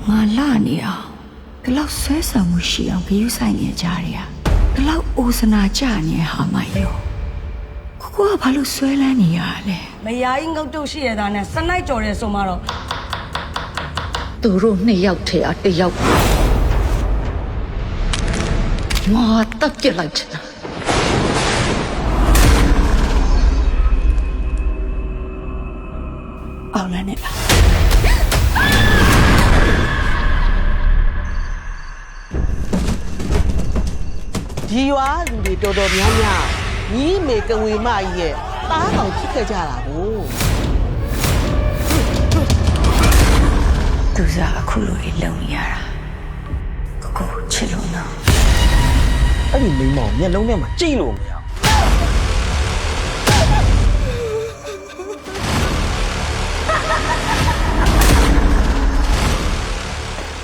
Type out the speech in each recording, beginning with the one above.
ငါလာနေအောင်ဒီလောက်ဆွဲဆောင်မှုရှိအောင်ဂရုစိုက်နေကြတယ်ဒီလောက်အိုစနာကြနေဟာမယောကိုကဘာလို့ဆွဲလန်းနေရလဲမယားကြီးငုတ်တုတ်ရှိရတာနဲ့စနိုက်ကြော်တယ်ဆိုမှတော့သူတို့နှစ်ယောက်ထဲအတယောက်ငါတက်ပြလိုက်ချင်တာအောင်လည်းနဲ့ဒီရွာလူတွေတော်တော်များများညီမေကဝေမကြီးရဲ့တားကောင်ဖြစ်ခဲ့ကြတာကိုသူစားအခုလိုလေးလုံနေရတာကိုချစ်လို့နော်အဲ့ဒီမိန်းမောင်မျက်လုံးထဲမှာကြိတ်လို့မရ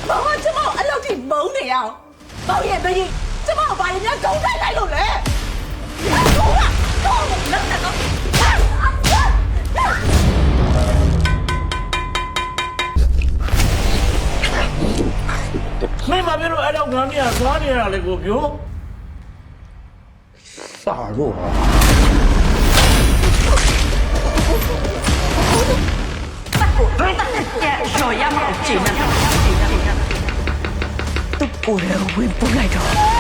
ဘာမှကျမအဲ့လောက်ထိမုန်းနေရအောင်ပေါ့ရဲ့ဘယ်ကျမဘာရင်များကောင်းတိုက်လိုက်လို့လဲတော့လက်နဲ့တော့မင်းမပြောလို့အဲ့တော့ငါမြတ်သွားနေရလေကိုပြောစာတော့သူ့ကိုယ်လည်းဝင်ပုတ်လိုက်တော့